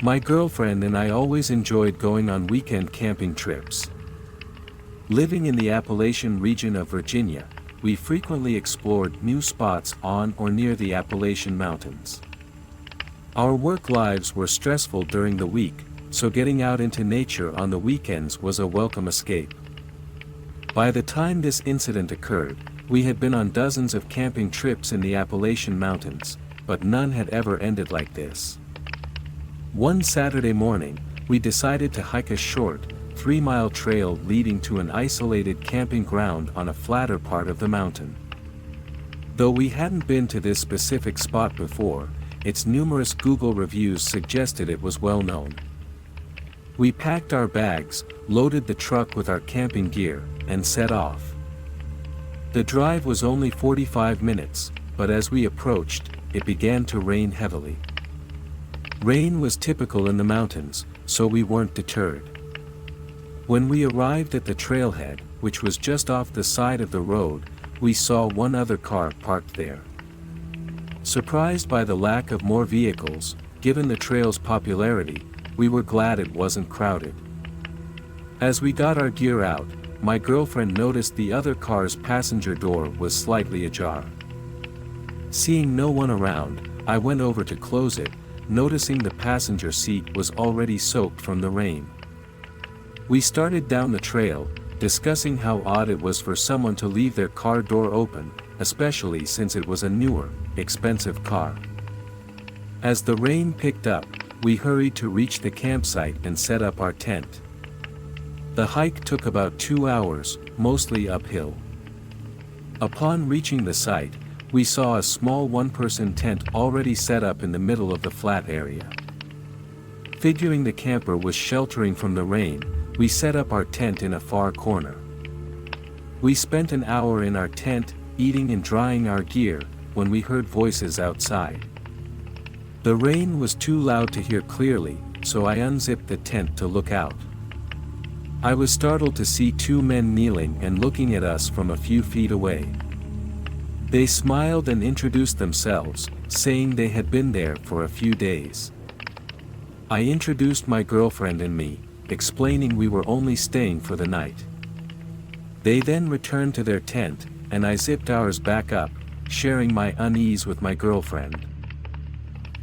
My girlfriend and I always enjoyed going on weekend camping trips. Living in the Appalachian region of Virginia, we frequently explored new spots on or near the Appalachian Mountains. Our work lives were stressful during the week, so getting out into nature on the weekends was a welcome escape. By the time this incident occurred, we had been on dozens of camping trips in the Appalachian Mountains, but none had ever ended like this. One Saturday morning, we decided to hike a short, 3-mile trail leading to an isolated camping ground on a flatter part of the mountain. Though we hadn't been to this specific spot before, its numerous Google reviews suggested it was well known. We packed our bags, loaded the truck with our camping gear, and set off. The drive was only 45 minutes, but as we approached, it began to rain heavily. Rain was typical in the mountains, so we weren't deterred. When we arrived at the trailhead, which was just off the side of the road, we saw one other car parked there. Surprised by the lack of more vehicles, given the trail's popularity, we were glad it wasn't crowded. As we got our gear out, my girlfriend noticed the other car's passenger door was slightly ajar. Seeing no one around, I went over to close it, noticing the passenger seat was already soaked from the rain. We started down the trail, discussing how odd it was for someone to leave their car door open, especially since it was a newer, expensive car. As the rain picked up, we hurried to reach the campsite and set up our tent. The hike took about 2 hours, mostly uphill. Upon reaching the site, we saw a small one-person tent already set up in the middle of the flat area. Figuring the camper was sheltering from the rain, we set up our tent in a far corner. We spent an hour in our tent, eating and drying our gear, when we heard voices outside. The rain was too loud to hear clearly, so I unzipped the tent to look out. I was startled to see 2 men kneeling and looking at us from a few feet away. They smiled and introduced themselves, saying they had been there for a few days. I introduced my girlfriend and me, explaining we were only staying for the night. They then returned to their tent, and I zipped ours back up, sharing my unease with my girlfriend.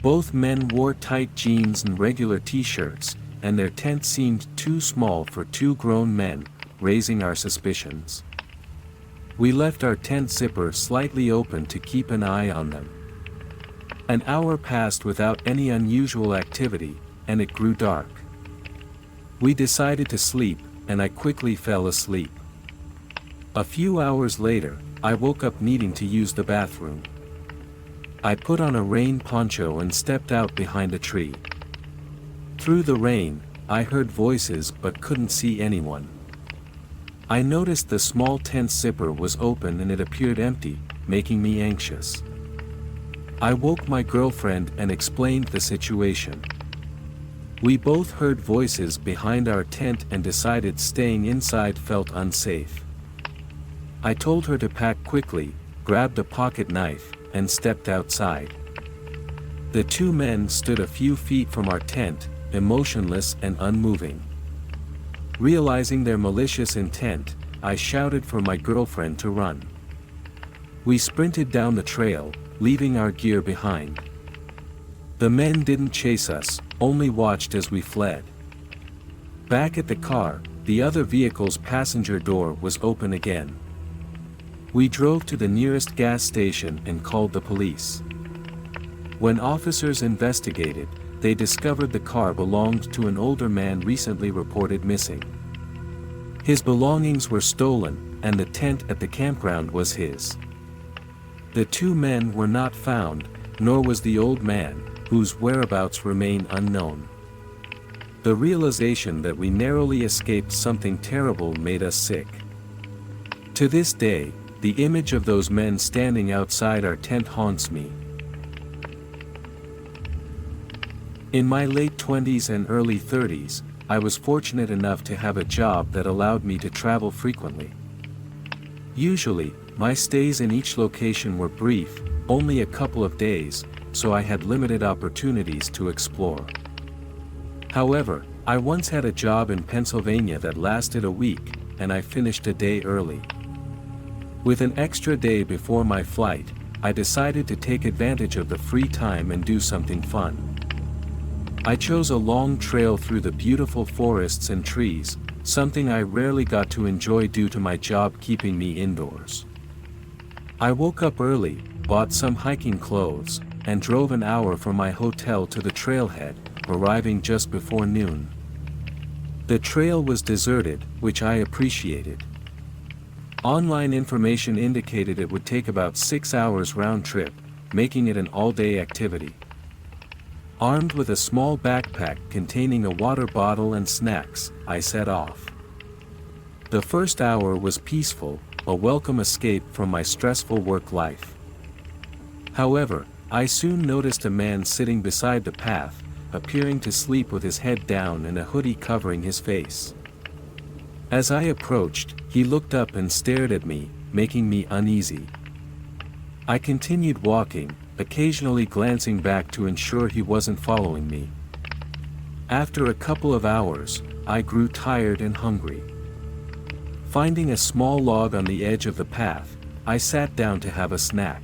Both men wore tight jeans and regular t-shirts, and their tent seemed too small for 2 grown men, raising our suspicions. We left our tent zipper slightly open to keep an eye on them. An hour passed without any unusual activity, and it grew dark. We decided to sleep, and I quickly fell asleep. A few hours later, I woke up needing to use the bathroom. I put on a rain poncho and stepped out behind a tree. Through the rain, I heard voices but couldn't see anyone. I noticed the small tent zipper was open and it appeared empty, making me anxious. I woke my girlfriend and explained the situation. We both heard voices behind our tent and decided staying inside felt unsafe. I told her to pack quickly, grabbed a pocket knife, and stepped outside. The 2 men stood a few feet from our tent, emotionless and unmoving. Realizing their malicious intent, I shouted for my girlfriend to run. We sprinted down the trail, leaving our gear behind. The men didn't chase us, only watched as we fled. Back at the car, the other vehicle's passenger door was open again. We drove to the nearest gas station and called the police. When officers investigated, they discovered the car belonged to an older man recently reported missing. His belongings were stolen, and the tent at the campground was his. The 2 men were not found, nor was the old man, whose whereabouts remain unknown. The realization that we narrowly escaped something terrible made us sick. To this day, the image of those men standing outside our tent haunts me. In my late 20s and early 30s, I was fortunate enough to have a job that allowed me to travel frequently. Usually, my stays in each location were brief, only a couple of days, so I had limited opportunities to explore. However, I once had a job in Pennsylvania that lasted a week, and I finished a day early. With an extra day before my flight, I decided to take advantage of the free time and do something fun. I chose a long trail through the beautiful forests and trees, something I rarely got to enjoy due to my job keeping me indoors. I woke up early, bought some hiking clothes, and drove an hour from my hotel to the trailhead, arriving just before noon. The trail was deserted, which I appreciated. Online information indicated it would take about 6 hours round trip, making it an all-day activity. Armed with a small backpack containing a water bottle and snacks, I set off. The first hour was peaceful, a welcome escape from my stressful work life. However, I soon noticed a man sitting beside the path, appearing to sleep with his head down and a hoodie covering his face. As I approached, he looked up and stared at me, making me uneasy. I continued walking, occasionally glancing back to ensure he wasn't following me. After a couple of hours, I grew tired and hungry. Finding a small log on the edge of the path, I sat down to have a snack.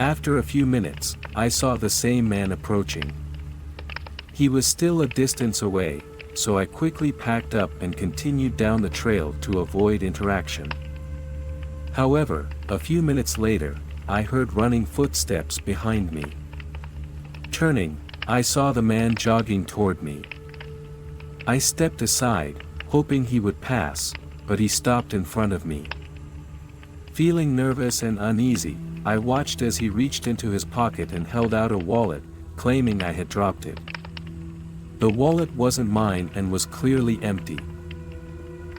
After a few minutes, I saw the same man approaching. He was still a distance away, so I quickly packed up and continued down the trail to avoid interaction. However, a few minutes later, I heard running footsteps behind me. Turning, I saw the man jogging toward me. I stepped aside, hoping he would pass, but he stopped in front of me. Feeling nervous and uneasy, I watched as he reached into his pocket and held out a wallet, claiming I had dropped it. The wallet wasn't mine and was clearly empty.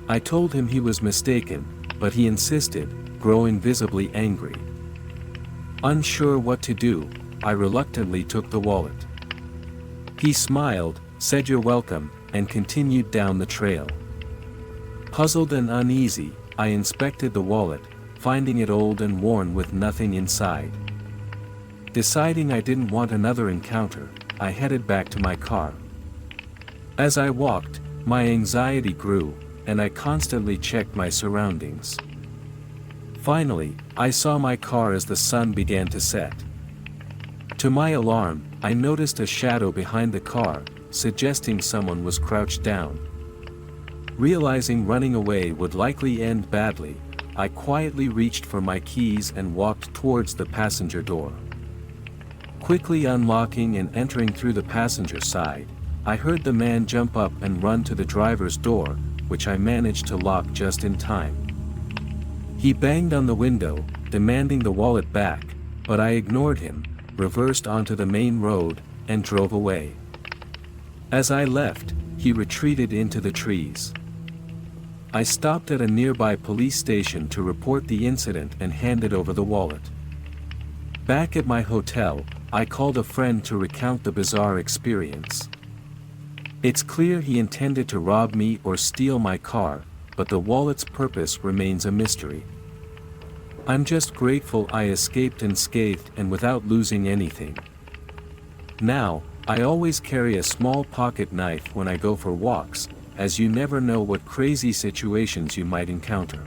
I told him he was mistaken, but he insisted, growing visibly angry. Unsure what to do, I reluctantly took the wallet. He smiled, said "You're welcome," and continued down the trail. Puzzled and uneasy, I inspected the wallet, finding it old and worn with nothing inside. Deciding I didn't want another encounter, I headed back to my car. As I walked, my anxiety grew, and I constantly checked my surroundings. Finally, I saw my car as the sun began to set. To my alarm, I noticed a shadow behind the car, suggesting someone was crouched down. Realizing running away would likely end badly, I quietly reached for my keys and walked towards the passenger door. Quickly unlocking and entering through the passenger side, I heard the man jump up and run to the driver's door, which I managed to lock just in time. He banged on the window, demanding the wallet back, but I ignored him, reversed onto the main road, and drove away. As I left, he retreated into the trees. I stopped at a nearby police station to report the incident and handed over the wallet. Back at my hotel, I called a friend to recount the bizarre experience. It's clear he intended to rob me or steal my car, but the wallet's purpose remains a mystery. I'm just grateful I escaped unscathed and without losing anything. Now, I always carry a small pocket knife when I go for walks, as you never know what crazy situations you might encounter.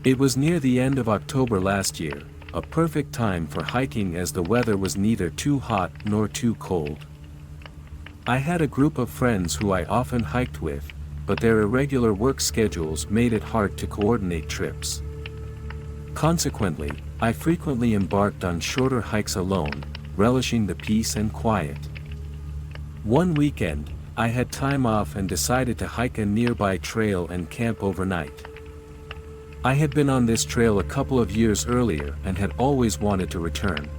It was near the end of October last year, a perfect time for hiking as the weather was neither too hot nor too cold. I had a group of friends who I often hiked with, but their irregular work schedules made it hard to coordinate trips. Consequently, I frequently embarked on shorter hikes alone, relishing the peace and quiet. One weekend, I had time off and decided to hike a nearby trail and camp overnight. I had been on this trail a couple of years earlier and had always wanted to return.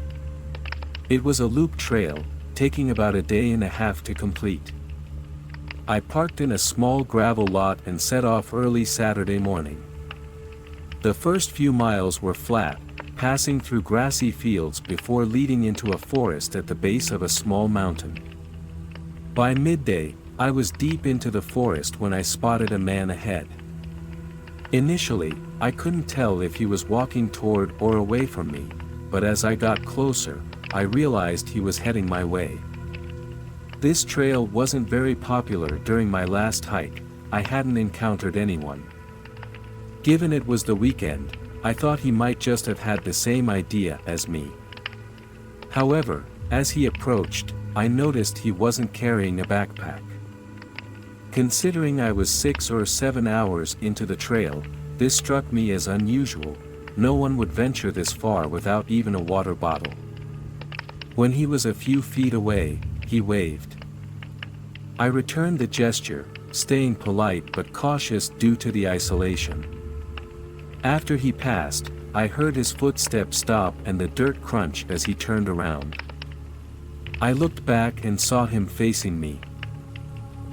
It was a loop trail, taking about a day and a half to complete. I parked in a small gravel lot and set off early Saturday morning. The first few miles were flat, passing through grassy fields before leading into a forest at the base of a small mountain. By midday, I was deep into the forest when I spotted a man ahead. Initially, I couldn't tell if he was walking toward or away from me, but as I got closer, I realized he was heading my way. This trail wasn't very popular during my last hike. I hadn't encountered anyone. Given it was the weekend, I thought he might just have had the same idea as me. However, as he approached, I noticed he wasn't carrying a backpack. Considering I was 6 or 7 hours into the trail, this struck me as unusual. No one would venture this far without even a water bottle. When he was a few feet away, he waved. I returned the gesture, staying polite but cautious due to the isolation. After he passed, I heard his footsteps stop and the dirt crunch as he turned around. I looked back and saw him facing me.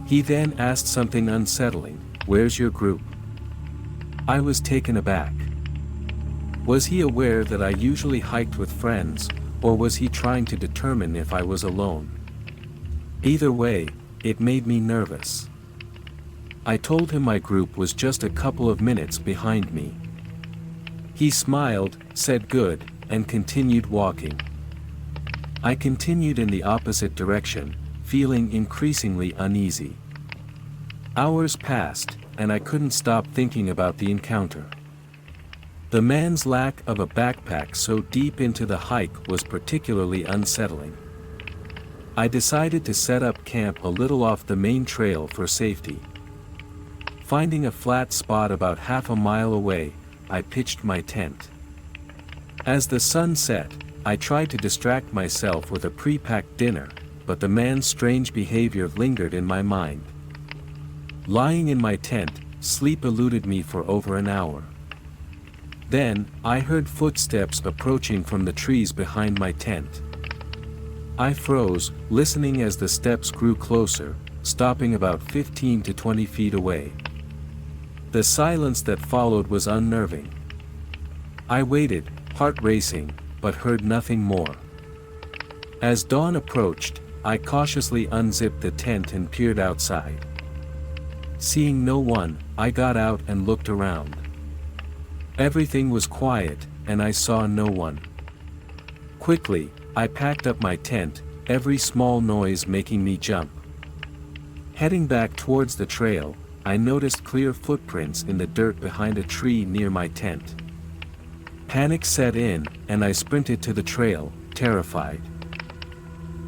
He then asked something unsettling, "Where's your group?" I was taken aback. Was he aware that I usually hiked with friends, or was he trying to determine if I was alone? Either way, it made me nervous. I told him my group was just a couple of minutes behind me. He smiled, said good, and continued walking. I continued in the opposite direction, feeling increasingly uneasy. Hours passed, and I couldn't stop thinking about the encounter. The man's lack of a backpack so deep into the hike was particularly unsettling. I decided to set up camp a little off the main trail for safety. Finding a flat spot about half a mile away, I pitched my tent. As the sun set, I tried to distract myself with a pre-packed dinner, but the man's strange behavior lingered in my mind. Lying in my tent, sleep eluded me for over an hour. Then, I heard footsteps approaching from the trees behind my tent. I froze, listening as the steps grew closer, stopping about 15 to 20 feet away. The silence that followed was unnerving. I waited, heart racing, but heard nothing more. As dawn approached, I cautiously unzipped the tent and peered outside. Seeing no one, I got out and looked around. Everything was quiet, and I saw no one. Quickly, I packed up my tent, every small noise making me jump. Heading back towards the trail, I noticed clear footprints in the dirt behind a tree near my tent. Panic set in, and I sprinted to the trail, terrified.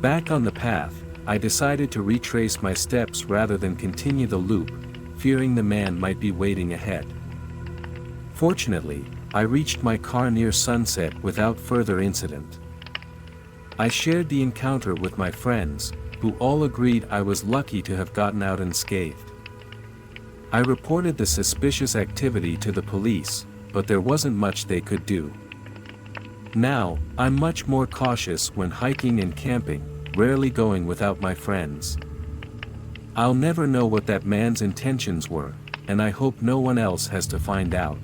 Back on the path, I decided to retrace my steps rather than continue the loop, fearing the man might be waiting ahead. Fortunately, I reached my car near sunset without further incident. I shared the encounter with my friends, who all agreed I was lucky to have gotten out unscathed. I reported the suspicious activity to the police, but there wasn't much they could do. Now, I'm much more cautious when hiking and camping, rarely going without my friends. I'll never know what that man's intentions were, and I hope no one else has to find out.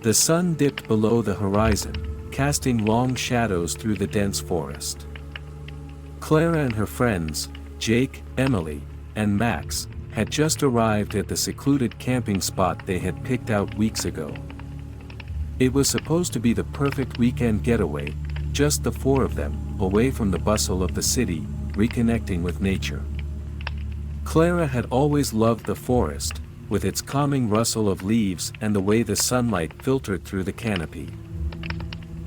The sun dipped below the horizon, casting long shadows through the dense forest. Clara and her friends, Jake, Emily, and Max, had just arrived at the secluded camping spot they had picked out weeks ago. It was supposed to be the perfect weekend getaway, just the four of them, away from the bustle of the city, reconnecting with nature. Clara had always loved the forest, with its calming rustle of leaves and the way the sunlight filtered through the canopy.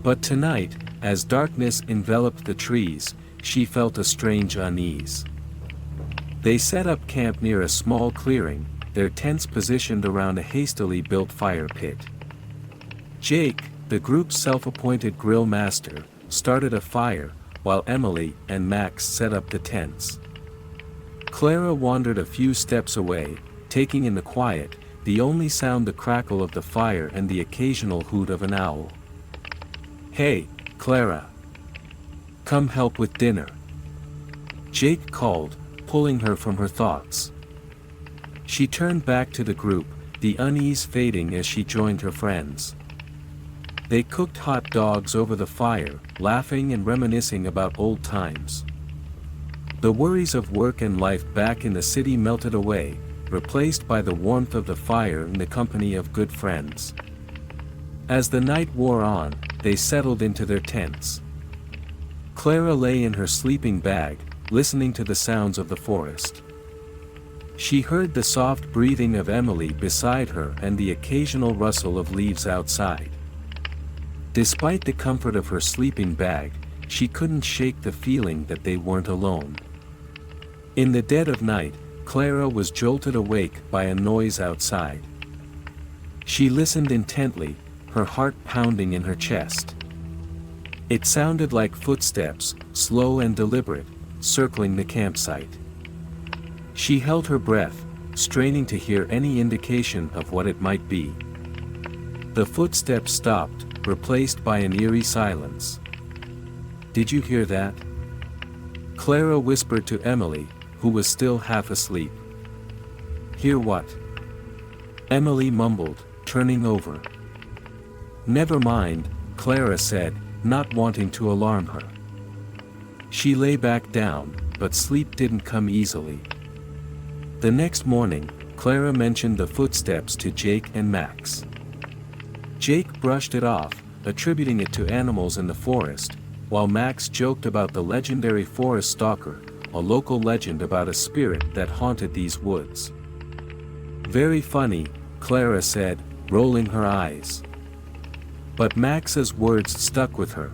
But tonight, as darkness enveloped the trees, she felt a strange unease. They set up camp near a small clearing, their tents positioned around a hastily built fire pit. Jake, the group's self-appointed grill master, started a fire, while Emily and Max set up the tents. Clara wandered a few steps away, taking in the quiet, the only sound the crackle of the fire and the occasional hoot of an owl. "Hey, Clara! Come help with dinner," Jake called, pulling her from her thoughts. She turned back to the group, the unease fading as she joined her friends. They cooked hot dogs over the fire, laughing and reminiscing about old times. The worries of work and life back in the city melted away, replaced by the warmth of the fire and the company of good friends. As the night wore on, they settled into their tents. Clara lay in her sleeping bag, listening to the sounds of the forest. She heard the soft breathing of Emily beside her and the occasional rustle of leaves outside. Despite the comfort of her sleeping bag, she couldn't shake the feeling that they weren't alone. In the dead of night, Clara was jolted awake by a noise outside. She listened intently, her heart pounding in her chest. It sounded like footsteps, slow and deliberate, circling the campsite. She held her breath, straining to hear any indication of what it might be. The footsteps stopped, replaced by an eerie silence. "Did you hear that?" Clara whispered to Emily, who was still half asleep. "Hear what?" Emily mumbled, turning over. "Never mind," Clara said, not wanting to alarm her. She lay back down, but sleep didn't come easily. The next morning, Clara mentioned the footsteps to Jake and Max. Jake brushed it off, attributing it to animals in the forest, while Max joked about the legendary forest stalker, a local legend about a spirit that haunted these woods. "Very funny," Clara said, rolling her eyes. But Max's words stuck with her.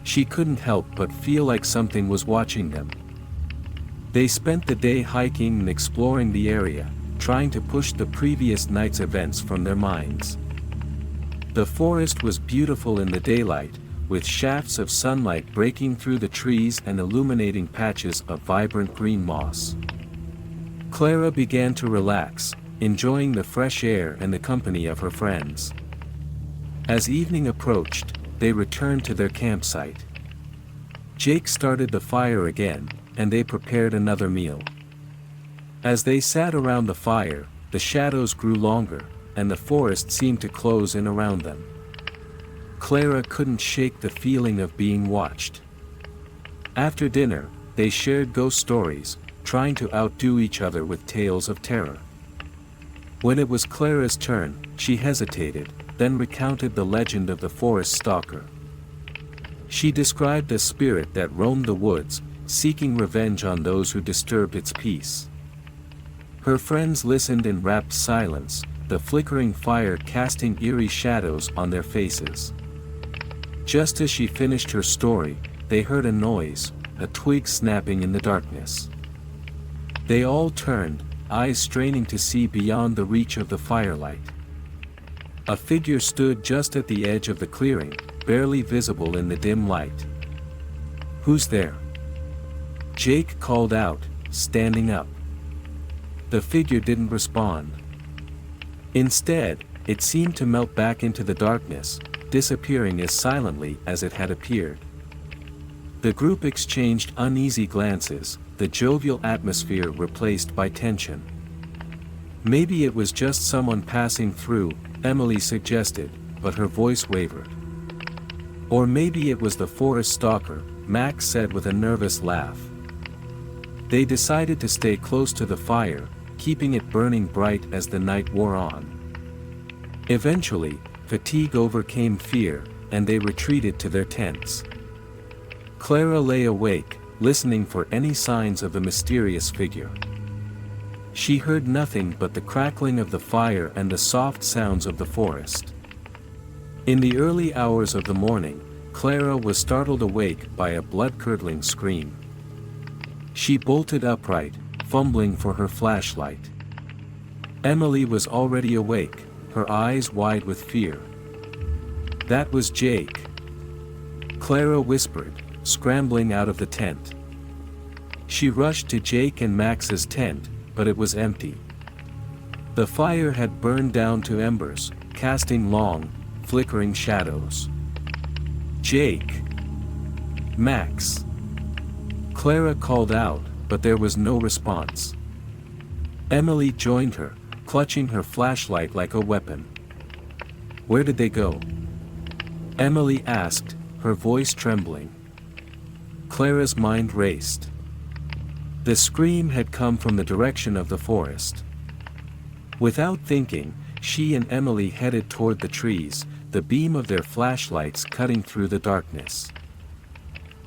She couldn't help but feel like something was watching them. They spent the day hiking and exploring the area, trying to push the previous night's events from their minds. The forest was beautiful in the daylight, with shafts of sunlight breaking through the trees and illuminating patches of vibrant green moss. Clara began to relax, enjoying the fresh air and the company of her friends. As evening approached, they returned to their campsite. Jake started the fire again, and they prepared another meal. As they sat around the fire, the shadows grew longer, and the forest seemed to close in around them. Clara couldn't shake the feeling of being watched. After dinner, they shared ghost stories, trying to outdo each other with tales of terror. When it was Clara's turn, she hesitated, then recounted the legend of the forest stalker. She described a spirit that roamed the woods, seeking revenge on those who disturbed its peace. Her friends listened in rapt silence, the flickering fire casting eerie shadows on their faces. Just as she finished her story, they heard a noise, a twig snapping in the darkness. They all turned, eyes straining to see beyond the reach of the firelight. A figure stood just at the edge of the clearing, barely visible in the dim light. "Who's there?" Jake called out, standing up. The figure didn't respond. Instead, it seemed to melt back into the darkness, disappearing as silently as it had appeared. The group exchanged uneasy glances, the jovial atmosphere replaced by tension. "Maybe it was just someone passing through," Emily suggested, but her voice wavered. "Or maybe it was the forest stalker," Max said with a nervous laugh. They decided to stay close to the fire, keeping it burning bright as the night wore on. Eventually, fatigue overcame fear, and they retreated to their tents. Clara lay awake, listening for any signs of the mysterious figure. She heard nothing but the crackling of the fire and the soft sounds of the forest. In the early hours of the morning, Clara was startled awake by a blood-curdling scream. She bolted upright, fumbling for her flashlight. Emily was already awake, her eyes wide with fear. "That was Jake," Clara whispered, scrambling out of the tent. She rushed to Jake and Max's tent, but it was empty. The fire had burned down to embers, casting long, flickering shadows. "Jake! Max!" Clara called out, but there was no response. Emily joined her, clutching her flashlight like a weapon. "Where did they go?" Emily asked, her voice trembling. Clara's mind raced. The scream had come from the direction of the forest. Without thinking, she and Emily headed toward the trees, the beam of their flashlights cutting through the darkness.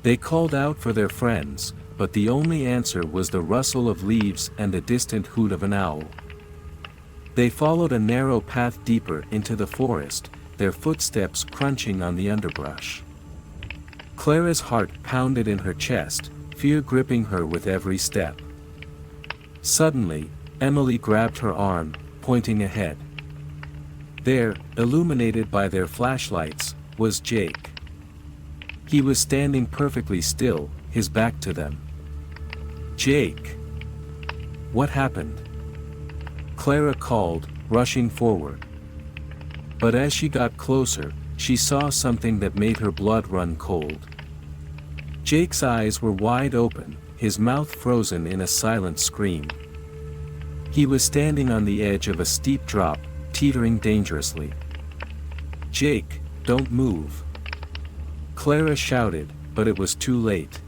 They called out for their friends, but the only answer was the rustle of leaves and the distant hoot of an owl. They followed a narrow path deeper into the forest, their footsteps crunching on the underbrush. Clara's heart pounded in her chest, fear gripping her with every step. Suddenly, Emily grabbed her arm, pointing ahead. There, illuminated by their flashlights, was Jake. He was standing perfectly still, his back to them. "Jake! What happened?" Clara called, rushing forward. But as she got closer, she saw something that made her blood run cold. Jake's eyes were wide open, his mouth frozen in a silent scream. He was standing on the edge of a steep drop, teetering dangerously. "Jake, don't move!" Clara shouted, but it was too late.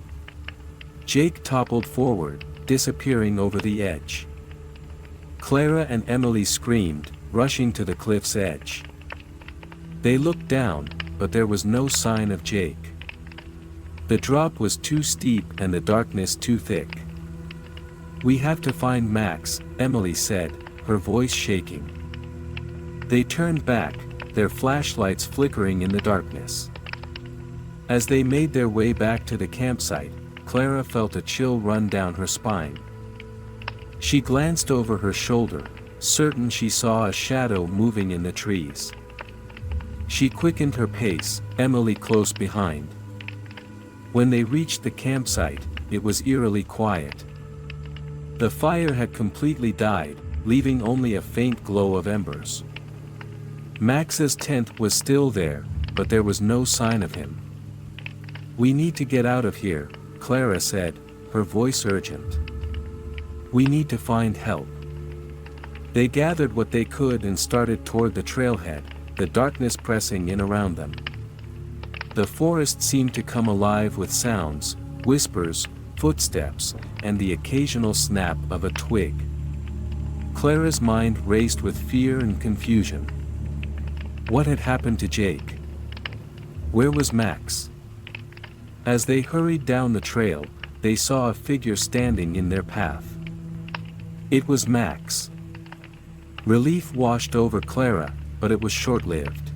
Jake toppled forward, disappearing over the edge. Clara and Emily screamed, rushing to the cliff's edge. They looked down, but there was no sign of Jake. The drop was too steep and the darkness too thick. "We have to find Max," Emily said, her voice shaking. They turned back, their flashlights flickering in the darkness. As they made their way back to the campsite, Clara felt a chill run down her spine. She glanced over her shoulder, certain she saw a shadow moving in the trees. She quickened her pace, Emily close behind. When they reached the campsite, it was eerily quiet. The fire had completely died, leaving only a faint glow of embers. Max's tent was still there, but there was no sign of him. "We need to get out of here," Clara said, her voice urgent. "We need to find help." They gathered what they could and started toward the trailhead, the darkness pressing in around them. The forest seemed to come alive with sounds, whispers, footsteps, and the occasional snap of a twig. Clara's mind raced with fear and confusion. What had happened to Jake? Where was Max? As they hurried down the trail, they saw a figure standing in their path. It was Max. Relief washed over Clara, but it was short-lived.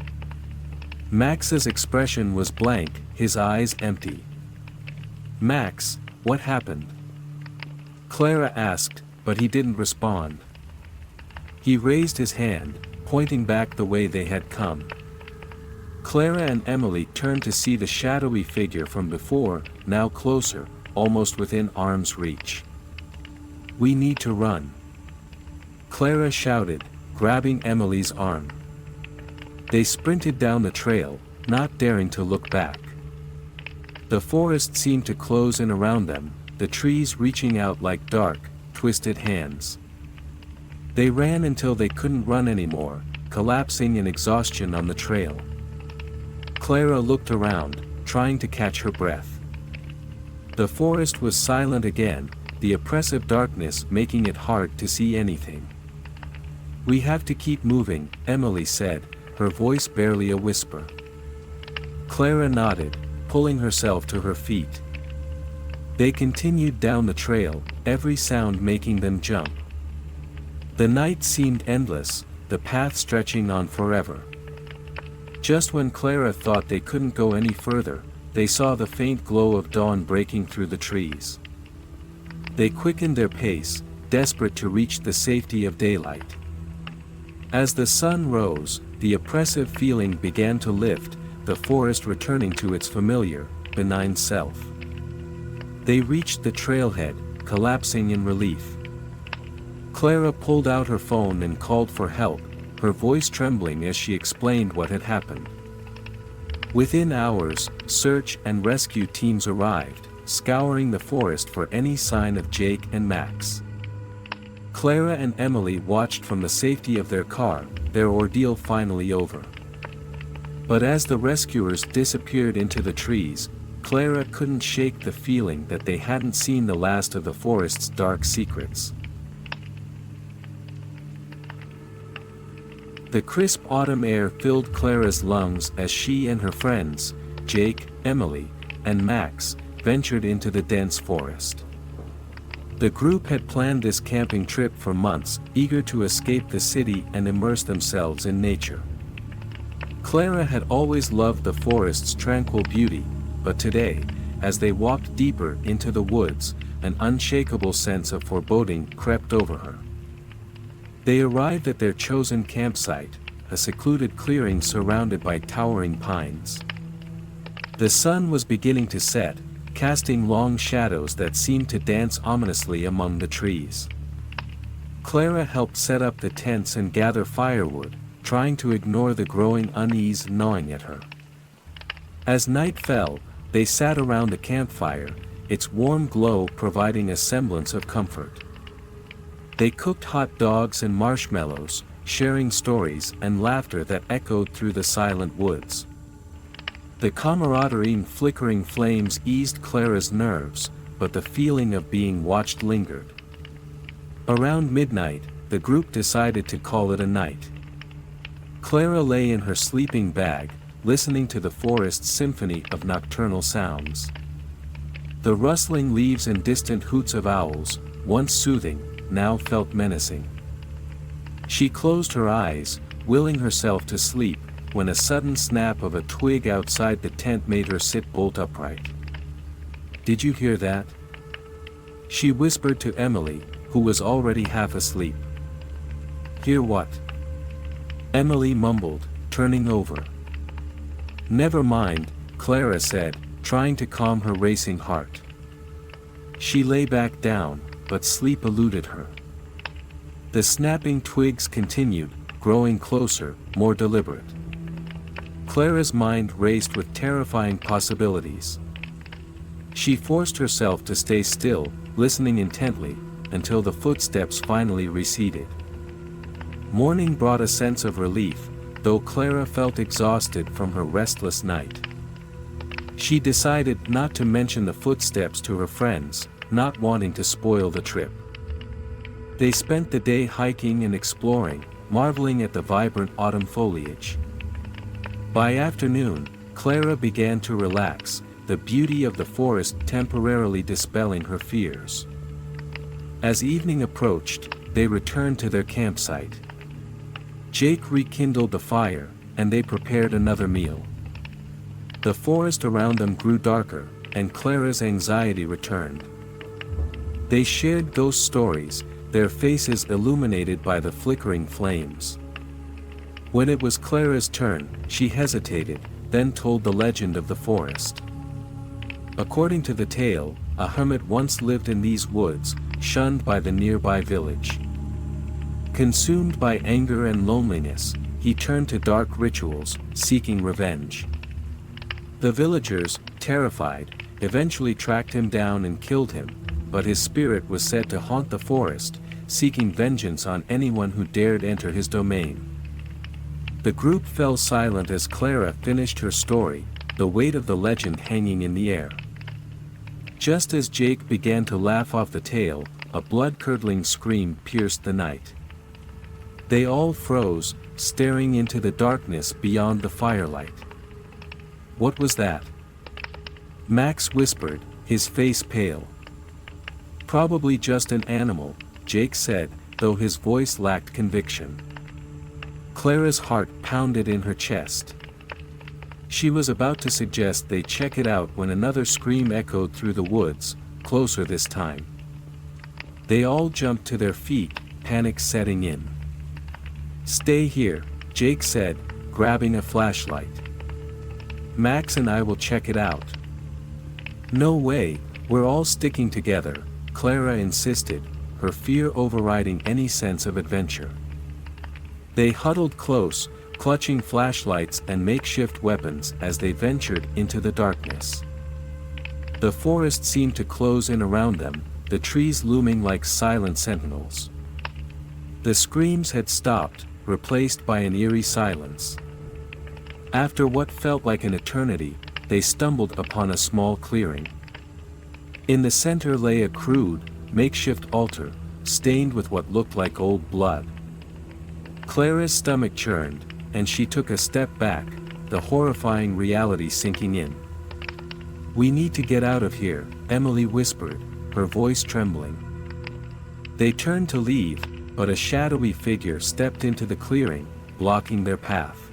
Max's expression was blank, his eyes empty. "Max, what happened?" Clara asked, but he didn't respond. He raised his hand, pointing back the way they had come. Clara and Emily turned to see the shadowy figure from before, now closer, almost within arm's reach. "We need to run," Clara shouted, grabbing Emily's arm. They sprinted down the trail, not daring to look back. The forest seemed to close in around them, the trees reaching out like dark, twisted hands. They ran until they couldn't run anymore, collapsing in exhaustion on the trail. Clara looked around, trying to catch her breath. The forest was silent again, the oppressive darkness making it hard to see anything. "We have to keep moving," Emily said, her voice barely a whisper. Clara nodded, pulling herself to her feet. They continued down the trail, every sound making them jump. The night seemed endless, the path stretching on forever. Just when Clara thought they couldn't go any further, they saw the faint glow of dawn breaking through the trees. They quickened their pace, desperate to reach the safety of daylight. As the sun rose, the oppressive feeling began to lift, the forest returning to its familiar, benign self. They reached the trailhead, collapsing in relief. Clara pulled out her phone and called for help, her voice trembling as she explained what had happened. Within hours, search and rescue teams arrived, scouring the forest for any sign of Jake and Max. Clara and Emily watched from the safety of their car, their ordeal finally over. But as the rescuers disappeared into the trees, Clara couldn't shake the feeling that they hadn't seen the last of the forest's dark secrets. The crisp autumn air filled Clara's lungs as she and her friends, Jake, Emily, and Max, ventured into the dense forest. The group had planned this camping trip for months, eager to escape the city and immerse themselves in nature. Clara had always loved the forest's tranquil beauty, but today, as they walked deeper into the woods, an unshakable sense of foreboding crept over her. They arrived at their chosen campsite, a secluded clearing surrounded by towering pines. The sun was beginning to set, casting long shadows that seemed to dance ominously among the trees. Clara helped set up the tents and gather firewood, trying to ignore the growing unease gnawing at her. As night fell, they sat around the campfire, its warm glow providing a semblance of comfort. They cooked hot dogs and marshmallows, sharing stories and laughter that echoed through the silent woods. The camaraderie and flickering flames eased Clara's nerves, but the feeling of being watched lingered. Around midnight, the group decided to call it a night. Clara lay in her sleeping bag, listening to the forest's symphony of nocturnal sounds. The rustling leaves and distant hoots of owls, once soothing, now felt menacing. She closed her eyes, willing herself to sleep, when a sudden snap of a twig outside the tent made her sit bolt upright. "Did you hear that?" she whispered to Emily, who was already half asleep. "Hear what?" Emily mumbled, turning over. "Never mind," Clara said, trying to calm her racing heart. She lay back down, but sleep eluded her. The snapping twigs continued, growing closer, more deliberate. Clara's mind raced with terrifying possibilities. She forced herself to stay still, listening intently, until the footsteps finally receded. Morning brought a sense of relief, though Clara felt exhausted from her restless night. She decided not to mention the footsteps to her friends, not wanting to spoil the trip. They spent the day hiking and exploring, marveling at the vibrant autumn foliage. By afternoon, Clara began to relax, the beauty of the forest temporarily dispelling her fears. As evening approached, they returned to their campsite. Jake rekindled the fire, and they prepared another meal. The forest around them grew darker, and Clara's anxiety returned. They shared ghost stories, their faces illuminated by the flickering flames. When it was Clara's turn, she hesitated, then told the legend of the forest. According to the tale, a hermit once lived in these woods, shunned by the nearby village. Consumed by anger and loneliness, he turned to dark rituals, seeking revenge. The villagers, terrified, eventually tracked him down and killed him, but his spirit was said to haunt the forest, seeking vengeance on anyone who dared enter his domain. The group fell silent as Clara finished her story, the weight of the legend hanging in the air. Just as Jake began to laugh off the tale, a blood-curdling scream pierced the night. They all froze, staring into the darkness beyond the firelight. "What was that?" Max whispered, his face pale. "Probably just an animal," Jake said, though his voice lacked conviction. Clara's heart pounded in her chest. She was about to suggest they check it out when another scream echoed through the woods, closer this time. They all jumped to their feet, panic setting in. "Stay here," Jake said, grabbing a flashlight. "Max and I will check it out." "No way, we're all sticking together," Clara insisted, her fear overriding any sense of adventure. They huddled close, clutching flashlights and makeshift weapons as they ventured into the darkness. The forest seemed to close in around them, the trees looming like silent sentinels. The screams had stopped, replaced by an eerie silence. After what felt like an eternity, they stumbled upon a small clearing. In the center lay a crude, makeshift altar, stained with what looked like old blood. Clara's stomach churned, and she took a step back, the horrifying reality sinking in. "We need to get out of here," Emily whispered, her voice trembling. They turned to leave, but a shadowy figure stepped into the clearing, blocking their path.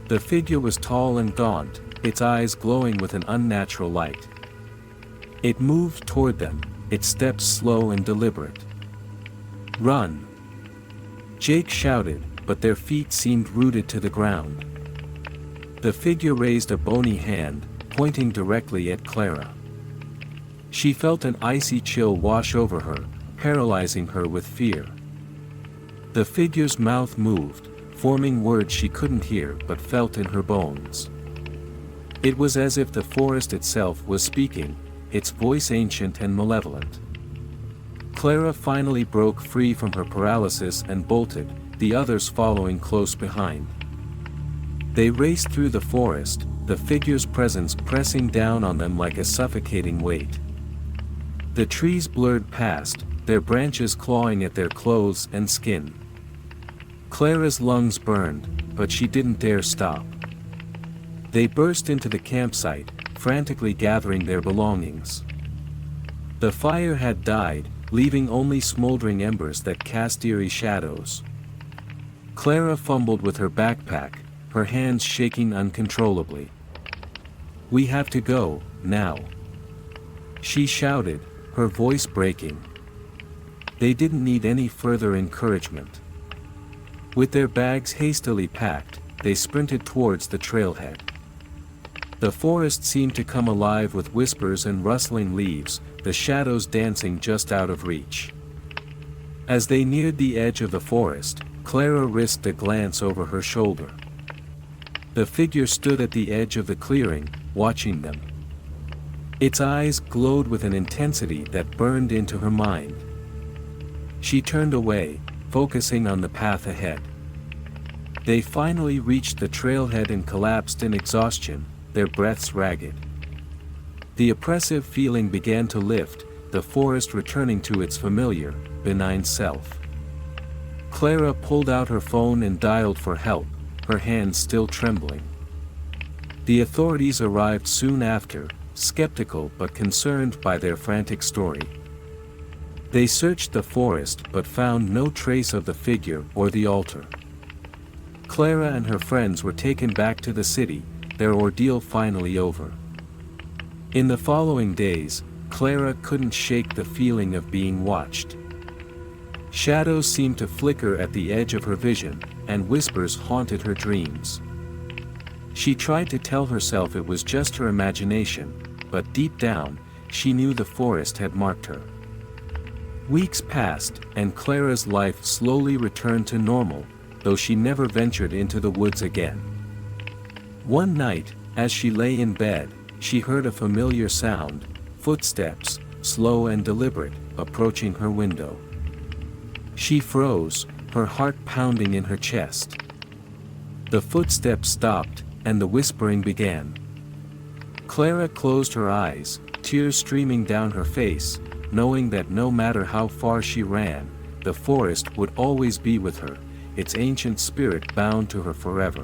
The figure was tall and gaunt, its eyes glowing with an unnatural light. It moved toward them, its steps slow and deliberate. "Run!" Jake shouted, but their feet seemed rooted to the ground. The figure raised a bony hand, pointing directly at Clara. She felt an icy chill wash over her, paralyzing her with fear. The figure's mouth moved, forming words she couldn't hear but felt in her bones. It was as if the forest itself was speaking, its voice ancient and malevolent. Clara finally broke free from her paralysis and bolted, the others following close behind. They raced through the forest, the figure's presence pressing down on them like a suffocating weight. The trees blurred past, their branches clawing at their clothes and skin. Clara's lungs burned, but she didn't dare stop. They burst into the campsite, frantically gathering their belongings. The fire had died, leaving only smoldering embers that cast eerie shadows. Clara fumbled with her backpack, her hands shaking uncontrollably. "We have to go, now," she shouted, her voice breaking. They didn't need any further encouragement. With their bags hastily packed, they sprinted towards the trailhead. The forest seemed to come alive with whispers and rustling leaves, the shadows dancing just out of reach. As they neared the edge of the forest, Clara risked a glance over her shoulder. The figure stood at the edge of the clearing, watching them. Its eyes glowed with an intensity that burned into her mind. She turned away, focusing on the path ahead. They finally reached the trailhead and collapsed in exhaustion, their breaths ragged. The oppressive feeling began to lift, the forest returning to its familiar, benign self. Clara pulled out her phone and dialed for help, her hands still trembling. The authorities arrived soon after, skeptical but concerned by their frantic story. They searched the forest but found no trace of the figure or the altar. Clara and her friends were taken back to the city, their ordeal finally over. In the following days, Clara couldn't shake the feeling of being watched. Shadows seemed to flicker at the edge of her vision, and whispers haunted her dreams. She tried to tell herself it was just her imagination, but deep down, she knew the forest had marked her. Weeks passed, and Clara's life slowly returned to normal, though she never ventured into the woods again. One night, as she lay in bed, she heard a familiar sound, footsteps, slow and deliberate, approaching her window. She froze, her heart pounding in her chest. The footsteps stopped, and the whispering began. Clara closed her eyes, tears streaming down her face, knowing that no matter how far she ran, the forest would always be with her, its ancient spirit bound to her forever.